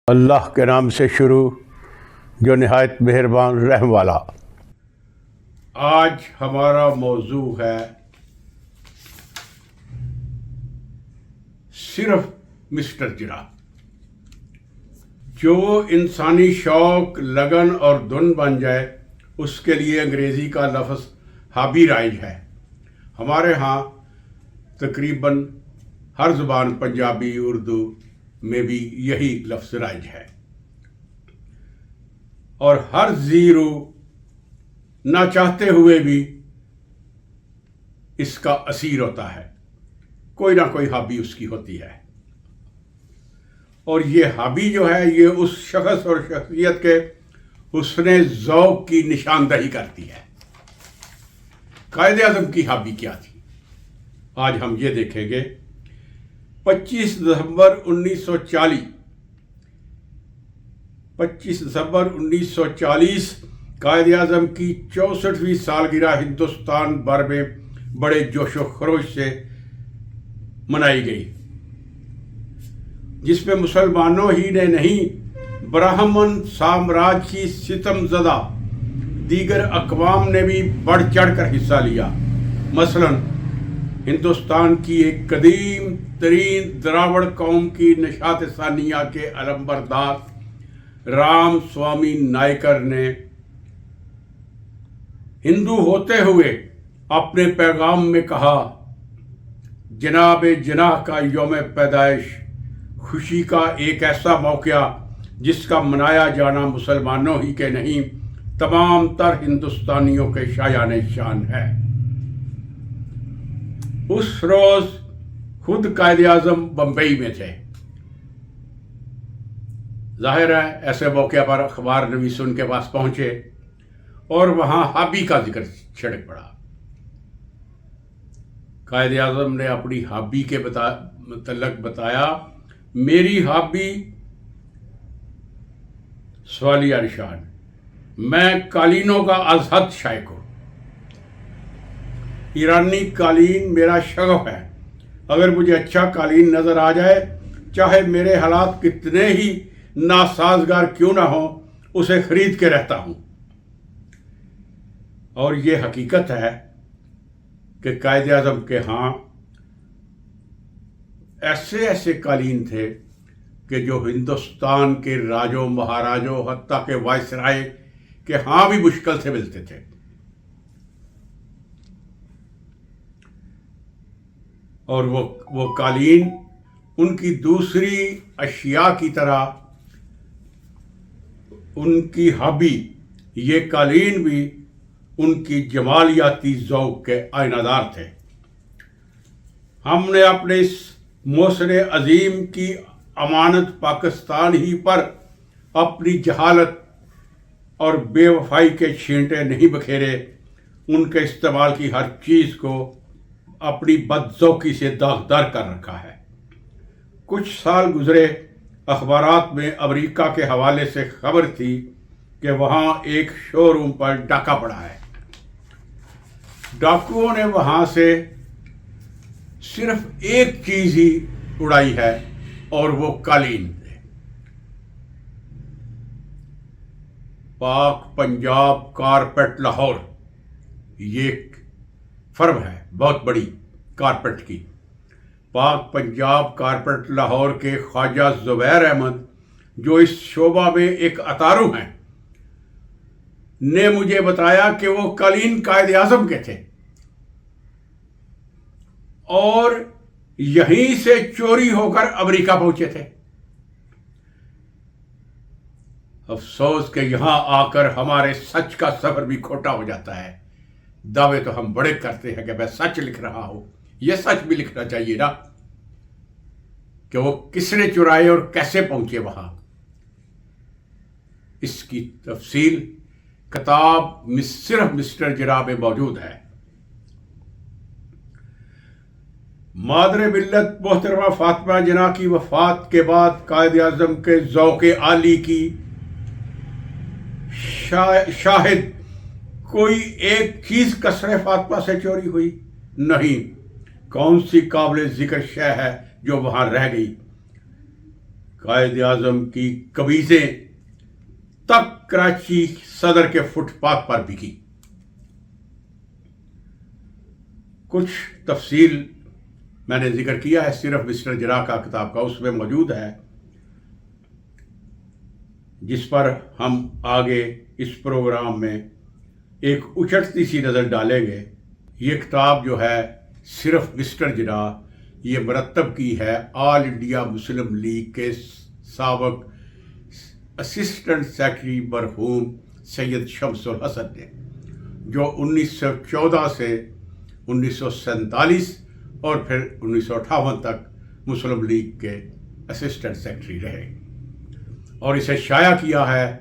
اللہ کے نام سے شروع جو نہایت مہربان رحم والا۔ آج ہمارا موضوع ہے صرف مسٹر جرا۔ جو انسانی شوق، لگن اور دھن بن جائے اس کے لیے انگریزی کا لفظ ہابی رائج ہے۔ ہمارے ہاں تقریباً ہر زبان، پنجابی، اردو میں بھی یہی لفظ رائج ہے، اور ہر زیرو نہ چاہتے ہوئے بھی اس کا اسیر ہوتا ہے۔ کوئی نہ کوئی ہابی اس کی ہوتی ہے، اور یہ ہابی جو ہے یہ اس شخص اور شخصیت کے حسن ذوق کی نشاندہی کرتی ہے۔ قائد اعظم کی ہابی کیا تھی؟ آج ہم یہ دیکھیں گے۔ 25 دسمبر 1940 قائد اعظم کی 64ویں سالگرہ ہندوستان بھر میں بڑے جوش و خروش سے منائی گئی، جس میں مسلمانوں ہی نے نہیں، برہمن سامراج کی ستم زدہ دیگر اقوام نے بھی بڑھ چڑھ کر حصہ لیا۔ مثلاً ہندوستان کی ایک قدیم ترین دراوڑ قوم کی نشاط ثانیہ کے علمبردار رام سوامی نائکر نے ہندو ہوتے ہوئے اپنے پیغام میں کہا، جناب جناح کا یوم پیدائش خوشی کا ایک ایسا موقع جس کا منایا جانا مسلمانوں ہی کے نہیں، تمام تر ہندوستانیوں کے شایان شان ہے۔ اس روز خود قائد اعظم بمبئی میں تھے۔ ظاہر ہے ایسے موقع پر اخبار نویس ان کے پاس پہنچے اور وہاں ہابی کا ذکر چھڑک پڑا۔ قائد اعظم نے اپنی ہابی کے متعلق بتایا، میری ہابی سوالیہ نشان، میں قالینوں کا از حد شائق ہوں۔ ایرانی قالین میرا شغف ہے۔ اگر مجھے اچھا قالین نظر آ جائے، چاہے میرے حالات کتنے ہی ناسازگار کیوں نہ ہوں، اسے خرید کے رہتا ہوں۔ اور یہ حقیقت ہے کہ قائد اعظم کے ہاں ایسے قالین تھے کہ جو ہندوستان کے راجوں، مہاراجوں، حتیٰ کہ وائسرائے کے ہاں بھی مشکل سے ملتے تھے۔ اور وہ قالین ان کی دوسری اشیاء کی طرح ان کی ہابی، یہ قالین بھی ان کی جمالیاتی ذوق کے آئینہ دار تھے۔ ہم نے اپنے اس موثر عظیم کی امانت پاکستان ہی پر اپنی جہالت اور بے وفائی کے چھینٹے نہیں بکھیرے، ان کے استعمال کی ہر چیز کو اپنی بدذوقی سے داغدار کر رکھا ہے۔ کچھ سال گزرے، اخبارات میں امریکہ کے حوالے سے خبر تھی کہ وہاں ایک شو روم پر ڈاکہ پڑا ہے۔ ڈاکوؤں نے وہاں سے صرف ایک چیز ہی اڑائی ہے، اور وہ قالین ہے۔ پاک پنجاب کارپیٹ لاہور، یہ ایک فرم ہے بہت بڑی کارپیٹ کی۔ پاک پنجاب کارپیٹ لاہور کے خواجہ زبیر احمد، جو اس شعبہ میں ایک اتارو ہیں، نے مجھے بتایا کہ وہ قالین قائد اعظم کے تھے، اور یہیں سے چوری ہو کر امریکہ پہنچے تھے۔ افسوس کہ یہاں آ کر ہمارے سچ کا سفر بھی کھوٹا ہو جاتا ہے۔ دعوے تو ہم بڑے کرتے ہیں کہ میں سچ لکھ رہا ہوں، یہ سچ بھی لکھنا چاہیے نا کہ وہ کس نے چرائے اور کیسے پہنچے وہاں۔ اس کی تفصیل کتاب صرف مسٹر جرا میں موجود ہے۔ مادر ملت محترمہ فاطمہ جناح کی وفات کے بعد قائد اعظم کے ذوق عالی کی شاہد کوئی ایک چیز قصر فاطمہ سے چوری ہوئی نہیں۔ کون سی قابل ذکر شے ہے جو وہاں رہ گئی؟ قائد اعظم کی قمیضیں تک کراچی صدر کے فٹ پاتھ پر بکی۔ کچھ تفصیل میں نے ذکر کیا ہے صرف مسٹر جرا کا کتاب کا، اس میں موجود ہے، جس پر ہم آگے اس پروگرام میں ایک اچھڑتی سی نظر ڈالیں گے۔ یہ کتاب جو ہے صرف مسٹر جرا، یہ مرتب کی ہے آل انڈیا مسلم لیگ کے سابق اسسٹنٹ سیکرٹری مرحوم سید شمس الحسن نے، جو 1914 سے 1947 اور پھر 1958 تک مسلم لیگ کے اسسٹنٹ سیکرٹری رہے، اور اسے شائع کیا ہے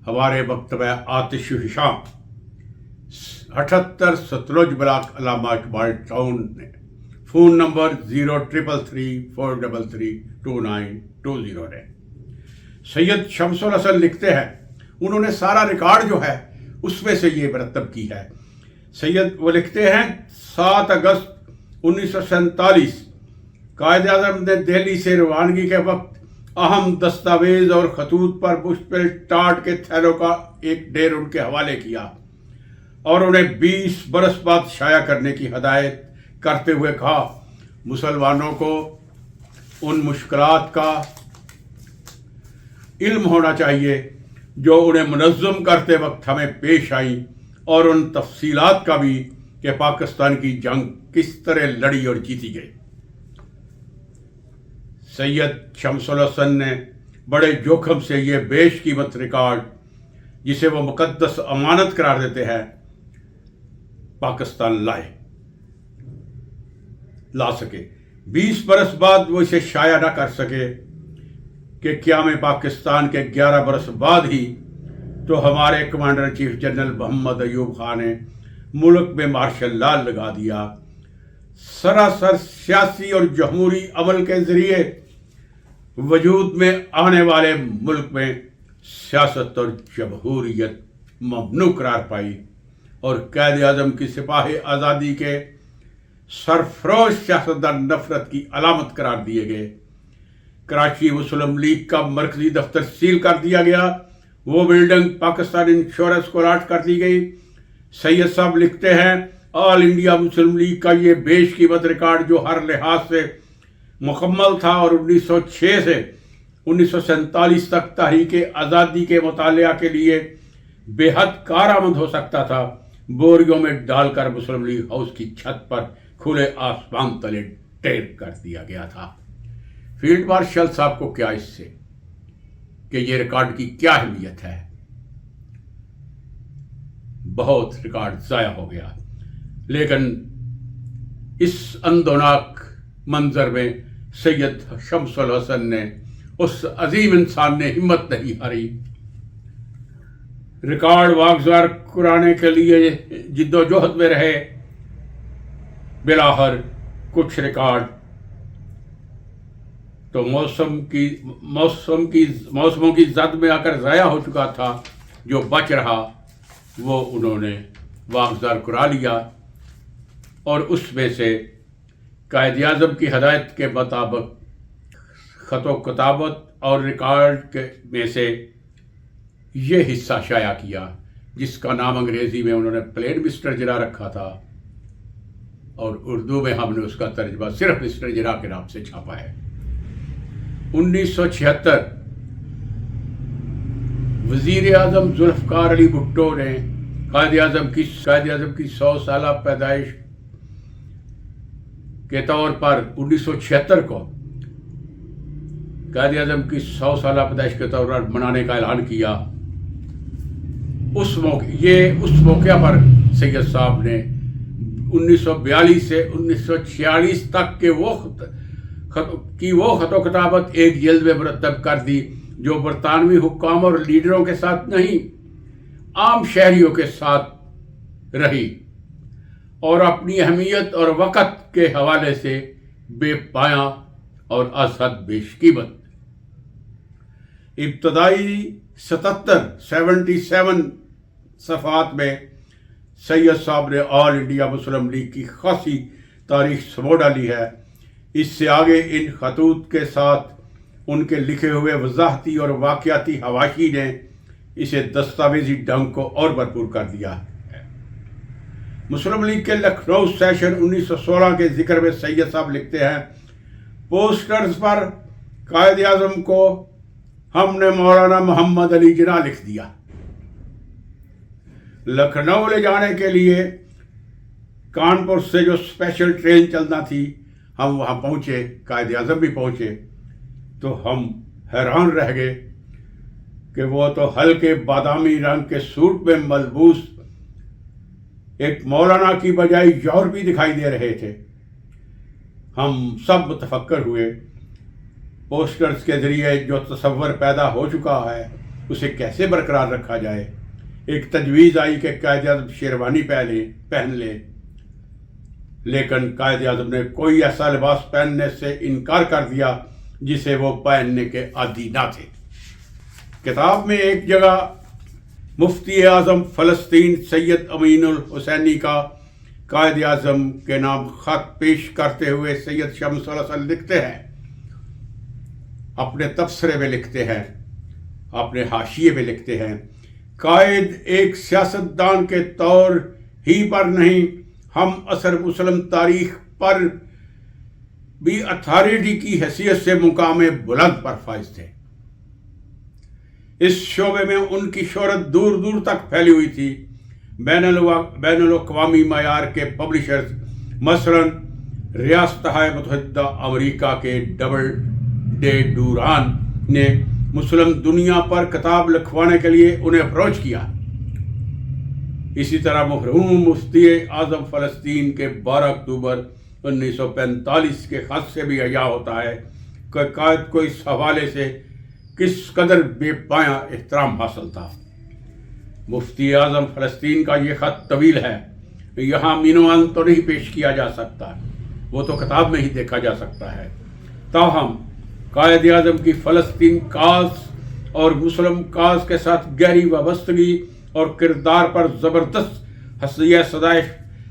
ہمارے مکتبہ آتش ہشام 78 ستلج بلاک علامہ اقبال ٹاؤن نے۔ فون نمبر 0333432920 ہے۔ سید شمس الحسن لکھتے ہیں، انہوں نے سارا ریکارڈ جو ہے اس میں سے یہ مرتب کی ہے۔ وہ لکھتے ہیں 7 اگست 1947 قائد اعظم نے دہلی سے روانگی کے وقت اہم دستاویز اور خطوط پر مشتمل ٹاٹ کے تھیلوں کا ایک ڈھیر ان کے حوالے کیا اور انہیں 20 برس بعد شائع کرنے کی ہدایت کرتے ہوئے کہا، مسلمانوں کو ان مشکلات کا علم ہونا چاہیے جو انہیں منظم کرتے وقت ہمیں پیش آئیں، اور ان تفصیلات کا بھی کہ پاکستان کی جنگ کس طرح لڑی اور جیتی گئی۔ سید شمس الحسن نے بڑے جوخم سے یہ بیش قیمت ریکارڈ، جسے وہ مقدس امانت قرار دیتے ہیں، پاکستان لا سکے۔ 20 برس بعد وہ اسے شائع نہ کر سکے کہ قیام پاکستان کے 11 برس بعد ہی تو ہمارے کمانڈر چیف جنرل محمد ایوب خان نے ملک میں مارشل لا لگا دیا۔ سراسر سیاسی اور جمہوری عمل کے ذریعے وجود میں آنے والے ملک میں سیاست اور جمہوریت ممنوع قرار پائی، اور قائد اعظم کی سپاہ آزادی کے سرفروش سیاستدان نفرت کی علامت قرار دیے گئے۔ کراچی مسلم لیگ کا مرکزی دفتر سیل کر دیا گیا، وہ بلڈنگ پاکستان انشورنس کو الاٹ کر دی گئی۔ سید صاحب لکھتے ہیں، آل انڈیا مسلم لیگ کا یہ بیش قیمت ریکارڈ جو ہر لحاظ سے مکمل تھا اور 1906 سے 1947 تک تحریک آزادی کے مطالعہ کے لیے بے حد کارآمد ہو سکتا تھا، بوریوں میں ڈال کر مسلم لیگ ہاؤس کی چھت پر کھلے آسمان تلے ڈھیر کر دیا گیا تھا۔ فیلڈ مارشل صاحب کو کیا اس سے کہ یہ ریکارڈ کی کیا اہمیت ہے؟ بہت ریکارڈ ضائع ہو گیا، لیکن اس اندوناک منظر میں سید شمس الحسن نے، اس عظیم انسان نے ہمت نہیں ہاری، ریکارڈ واگزار کرانے کے لیے جد و جہد میں رہے۔ بلاخر کچھ ریکارڈ تو موسموں کی زد میں آ کر ضائع ہو چکا تھا، جو بچ رہا وہ انہوں نے واگزار کرا لیا، اور اس میں سے قائد اعظم کی ہدایت کے مطابق خط و کتابت اور ریکارڈ میں سے یہ حصہ شائع کیا، جس کا نام انگریزی میں انہوں نے پلین مسٹر جرا رکھا تھا، اور اردو میں ہم نے اس کا ترجمہ صرف مسٹر جرا کے نام سے چھاپا ہے۔ 1976 وزیر اعظم ذوالفقار علی بھٹو نے قائد اعظم کی 100 سالہ پیدائش کے طور پر 1976 کو قائد اعظم کی 100 سالہ پیدائش کے طور پر منانے کا اعلان کیا۔ اس موقع پر سید صاحب نے 1942 سے 1946 تک کے وہ خط و کتابت ایک جلد میں مرتب کر دی، جو برطانوی حکام اور لیڈروں کے ساتھ نہیں، عام شہریوں کے ساتھ رہی، اور اپنی اہمیت اور وقت کے حوالے سے بے پایاں اور ازحد بیش قیمت۔ ابتدائی 77 صفحات میں سید صاحب نے آل انڈیا مسلم لیگ کی خاصی تاریخ سمو ڈالی ہے۔ اس سے آگے ان خطوط کے ساتھ ان کے لکھے ہوئے وضاحتی اور واقعاتی حواشی نے اسے دستاویزی ڈھنگ کو اور بھرپور کر دیا ہے۔ مسلم لیگ کے لکھنؤ سیشن 1916 کے ذکر میں سید صاحب لکھتے ہیں، پوسٹرز پر قائد اعظم کو ہم نے مولانا محمد علی جناح لکھ دیا۔ لکھنؤ لے جانے کے لیے کانپور سے جو اسپیشل ٹرین چلنا تھی، ہم وہاں پہنچے، قائد اعظم بھی پہنچے، تو ہم حیران رہ گئے کہ وہ تو ہلکے بادامی رنگ کے سوٹ میں ملبوس ایک مولانا کی بجائے یورپی دکھائی دے رہے تھے۔ ہم سب متفکر ہوئے، پوسٹرز کے ذریعے جو تصور پیدا ہو چکا ہے اسے کیسے برقرار رکھا جائے۔ ایک تجویز آئی کہ قائد اعظم شیروانی پہن لے، لیکن قائد اعظم نے کوئی ایسا لباس پہننے سے انکار کر دیا جسے وہ پہننے کے عادی نہ تھے۔ کتاب میں ایک جگہ مفتی اعظم فلسطین سید امین الحسینی کا قائد اعظم کے نام خط پیش کرتے ہوئے سید شمس الحسن لکھتے ہیں، اپنے تبصرے میں لکھتے ہیں، اپنے حاشیے میں لکھتے ہیں، قائد ایک سیاستدان کے طور ہی پر نہیں، ہم عصر مسلم تاریخ پر بھی اتھارٹی کی حیثیت سے مقام بلند پر فائز تھے۔ اس شعبے میں ان کی شہرت دور دور تک پھیلی ہوئی تھی۔ بین الاقوامی معیار کے پبلشرز مثلاً ریاستہائے متحدہ امریکہ کے ڈبل ڈے ڈوران نے مسلم دنیا پر کتاب لکھوانے کے لیے انہیں اپروچ کیا۔ اسی طرح مرحوم مفتی اعظم فلسطین کے 12 اکتوبر 1945 کے خط سے بھی عیاں ہوتا ہے کہ قائد کو اس حوالے سے کس قدر بے پایاں احترام حاصل تھا۔ مفتی اعظم فلسطین کا یہ خط طویل ہے، یہاں مینوان تو نہیں پیش کیا جا سکتا، وہ تو کتاب میں ہی دیکھا جا سکتا ہے۔ تاہم قائد اعظم کی فلسطین کاز اور مسلم کاز کے ساتھ گہری وابستگی اور کردار پر زبردست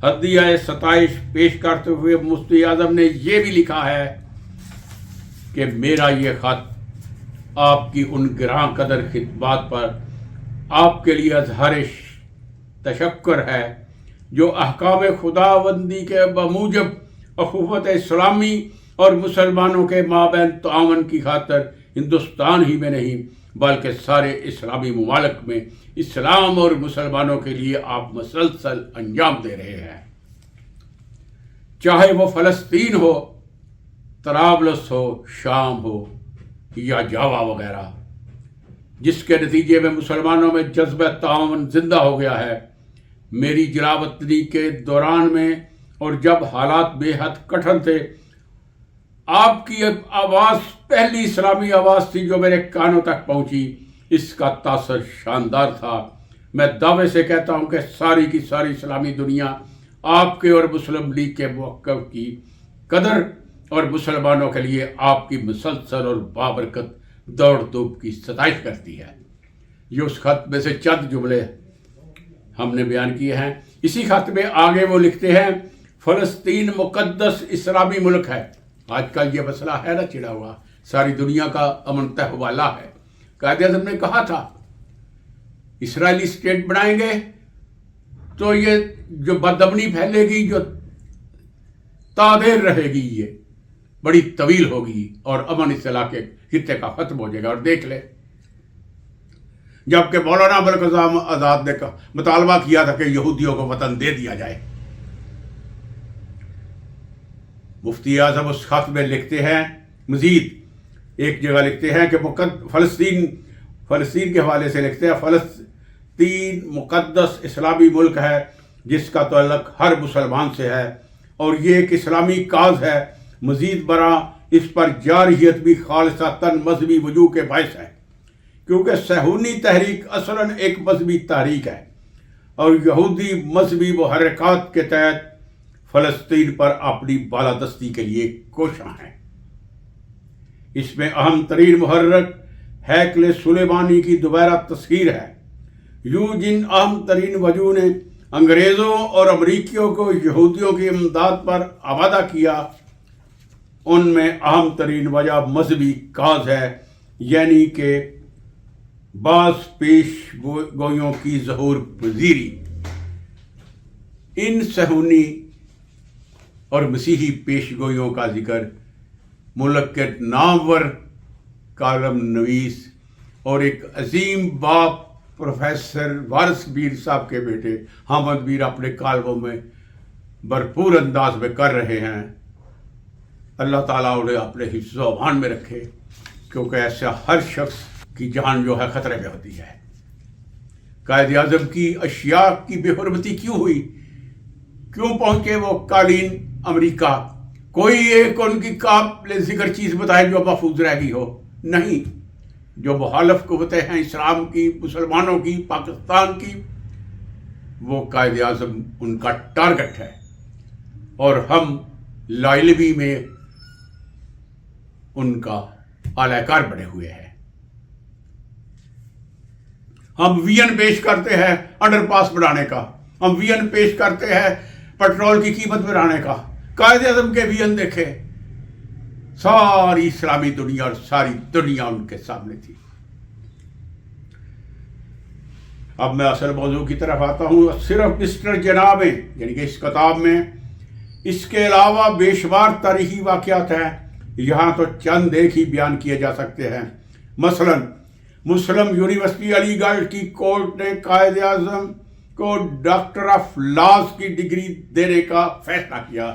ہدیہ ستائش پیش کرتے ہوئے مفتی اعظم نے یہ بھی لکھا ہے کہ میرا یہ خط آپ کی ان گراں قدر خدمات پر آپ کے لیے اظہار تشکر ہے جو احکام خداوندی کے بموجب اخوت اسلامی اور مسلمانوں کے مابین تعاون کی خاطر ہندوستان ہی میں نہیں بلکہ سارے اسلامی ممالک میں اسلام اور مسلمانوں کے لیے آپ مسلسل انجام دے رہے ہیں، چاہے وہ فلسطین ہو، طرابلس ہو، شام ہو یا جاوا وغیرہ، جس کے نتیجے میں مسلمانوں میں جذبہ تعاون زندہ ہو گیا ہے۔ میری جلاوطنی کے دوران میں اور جب حالات بے حد کٹھن تھے، آپ کی آواز پہلی اسلامی آواز تھی جو میرے کانوں تک پہنچی۔ اس کا تاثر شاندار تھا۔ میں دعوے سے کہتا ہوں کہ ساری کی ساری اسلامی دنیا آپ کے اور مسلم لیگ کے موقف کی قدر اور مسلمانوں کے لیے آپ کی مسلسل اور بابرکت دوڑ دھوپ کی ستائش کرتی ہے۔ یہ اس خط میں سے چند جملے ہم نے بیان کیے ہیں۔ اسی خط میں آگے وہ لکھتے ہیں، فلسطین مقدس اسلامی ملک ہے۔ آج کل یہ مسئلہ ہے نا چڑا ہوا، ساری دنیا کا امن تہوالہ ہے۔ قائد اعظم نے کہا تھا اسرائیلی اسٹیٹ بنائیں گے تو یہ جو بدامنی پھیلے گی، جو تادیر رہے گی، یہ بڑی طویل ہوگی اور امن اس علاقے خطے کا ختم ہو جائے گا۔ اور دیکھ لے، جبکہ مولانا ابوالقاسم آزاد نے مطالبہ کیا تھا کہ یہودیوں کو وطن دے دیا جائے۔ مفتی اعظم اس خط میں لکھتے ہیں، مزید ایک جگہ لکھتے ہیں کہ فلسطین کے حوالے سے لکھتے ہیں، فلسطین مقدس اسلامی ملک ہے جس کا تعلق ہر مسلمان سے ہے اور یہ ایک اسلامی کاز ہے۔ مزید برآں اس پر جارحیت بھی خالصتاً مذہبی وجوہ کے باعث ہے، کیونکہ صہیونی تحریک اصلاً ایک مذہبی تحریک ہے اور یہودی مذہبی محرکات کے تحت فلسطین پر اپنی بالادستی کے لیے کوشاں ہیں۔ اس میں اہم ترین محرک ہیکل سلیمانی کی دوبارہ تصویر ہے۔ یوں جن اہم ترین وجوہ نے انگریزوں اور امریکیوں کو یہودیوں کی امداد پر آمادہ کیا، ان میں اہم ترین وجہ مذہبی کاز ہے، یعنی کہ بعض پیش گوئیوں کی ظہور پذیری۔ ان صہیونی اور مسیحی پیش گوئیوں کا ذکر ملک کے نامور کالم نویس اور ایک عظیم باپ پروفیسر وارث بیر صاحب کے بیٹے حامد بیر اپنے کالموں میں بھرپور انداز میں کر رہے ہیں۔ اللہ تعالیٰ انہیں اپنے حفظ و امان میں رکھے، کیونکہ ایسا ہر شخص کی جان جو ہے خطرے میں ہوتی ہے۔ قائد اعظم کی اشیاء کی بے حرمتی کیوں ہوئی؟ کیوں پہنچے وہ قالین امریکہ؟ کوئی ایک ان کی قابل ذکر چیز بتائے جو محفوظ رہ گئی ہو؟ نہیں۔ جو مخالف قوتیں ہیں اسلام کی، مسلمانوں کی، پاکستان کی، وہ قائد اعظم ان کا ٹارگٹ ہے، اور ہم لا علمی میں ان کا اعلی کار بنے ہوئے ہیں۔ ہم وی این پیش کرتے ہیں انڈر پاس بنانے کا، ہم وی این پیش کرتے ہیں پیٹرول کی قیمت بڑھانے کا۔ قائد اعظم کے وی این دیکھے، ساری اسلامی دنیا اور ساری دنیا ان کے سامنے تھی۔ اب میں اصل موضوع کی طرف آتا ہوں۔ صرف مسٹر جناح میں، یعنی کہ اس کتاب میں اس کے علاوہ بے شمار تاریخی واقعات ہیں، یہاں تو چند ایک ہی بیان کیے جا سکتے ہیں۔ مثلا مسلم یونیورسٹی علی گڑھ کی کورٹ نے قائد اعظم کو ڈاکٹر آف لاز کی ڈگری دینے کا فیصلہ کیا۔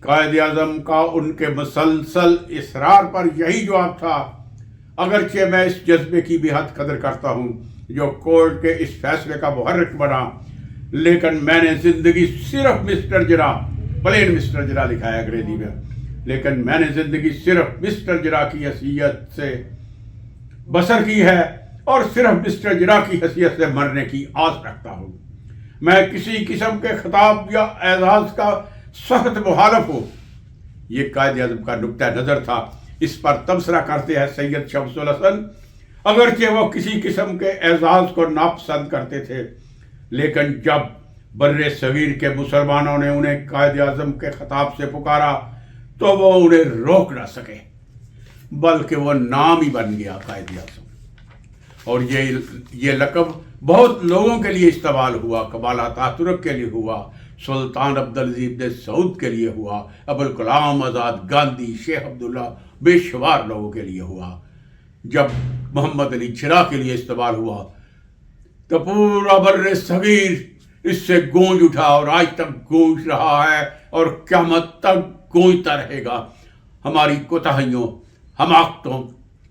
قائد اعظم کا ان کے مسلسل اصرار پر یہی جواب تھا، اگرچہ میں اس جذبے کی بے حد قدر کرتا ہوں جو کورٹ کے اس فیصلے کا محرک بنا، لیکن میں نے زندگی صرف مسٹر جناح، پلین مسٹر جناح لکھا ہے انگریزی میں، لیکن میں نے زندگی صرف مسٹر جناح کی حیثیت سے بسر کی ہے، اور صرف مسٹر جناح کی حیثیت سے مرنے کی آس رکھتا ہوں۔ میں کسی قسم کے خطاب یا اعزاز کا سخت مخالف ہوں۔ یہ قائد اعظم کا نقطہ نظر تھا۔ اس پر تبصرہ کرتے ہیں سید شمس الحسن، اگرچہ وہ کسی قسم کے اعزاز کو ناپسند کرتے تھے، لیکن جب بر صغیر کے مسلمانوں نے انہیں قائد اعظم کے خطاب سے پکارا تو وہ انہیں روک نہ سکے، بلکہ وہ نام ہی بن گیا قائد اعظم۔ اور یہ لقب بہت لوگوں کے لیے استعمال ہوا۔ کمال اتاترک کے لیے ہوا، سلطان عبدالعزیز بن سعود کے لیے ہوا، ابوالکلام آزاد، گاندھی، شیخ عبداللہ، بے شمار لوگوں کے لیے ہوا۔ جب محمد علی جناح کے لیے استعمال ہوا تو پورا بر صغیر اس سے گونج اٹھا، اور آج تک گونج رہا ہے اور قیامت تک گونجتا رہے گا، ہماری کوتاہیوں، حماقتوں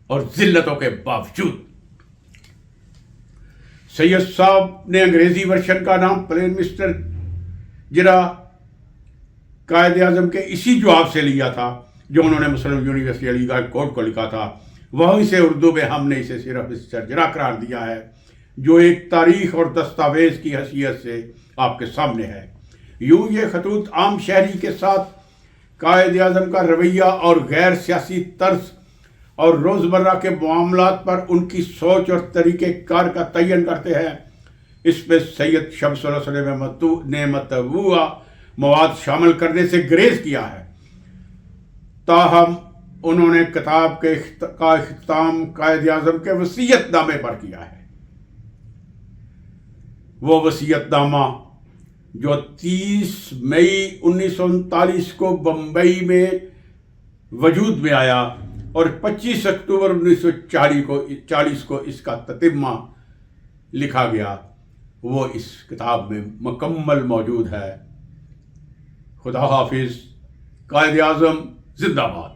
اور ذلتوں کے باوجود۔ سید صاحب نے انگریزی ورژن کا نام پلین مسٹر جناح قائد اعظم کے اسی جواب سے لیا تھا جو انہوں نے مسلم یونیورسٹی علی گڑھ کورٹ کو لکھا تھا۔ وہیں سے اردو میں ہم نے اسے صرف مسٹر جناح قرار دیا ہے، جو ایک تاریخ اور دستاویز کی حیثیت سے آپ کے سامنے ہے۔ یوں یہ خطوط عام شہری کے ساتھ قائد اعظم کا رویہ اور غیر سیاسی طرز اور روزمرہ کے معاملات پر ان کی سوچ اور طریقہ کار کا تعین کرتے ہیں۔ اس میں سید شمس الحسن نے متنوع مواد شامل کرنے سے گریز کیا ہے، تاہم انہوں نے کتاب کا اختتام قائد اعظم کے وصیت نامے پر کیا ہے۔ وہ وصیت نامہ جو 30 مئی 1939 کو بمبئی میں وجود میں آیا اور 25 اکتوبر 1940 کو اس کا تتمہ لکھا گیا، وہ اس کتاب میں مکمل موجود ہے۔ خدا حافظ۔ قائد اعظم زندہ باد۔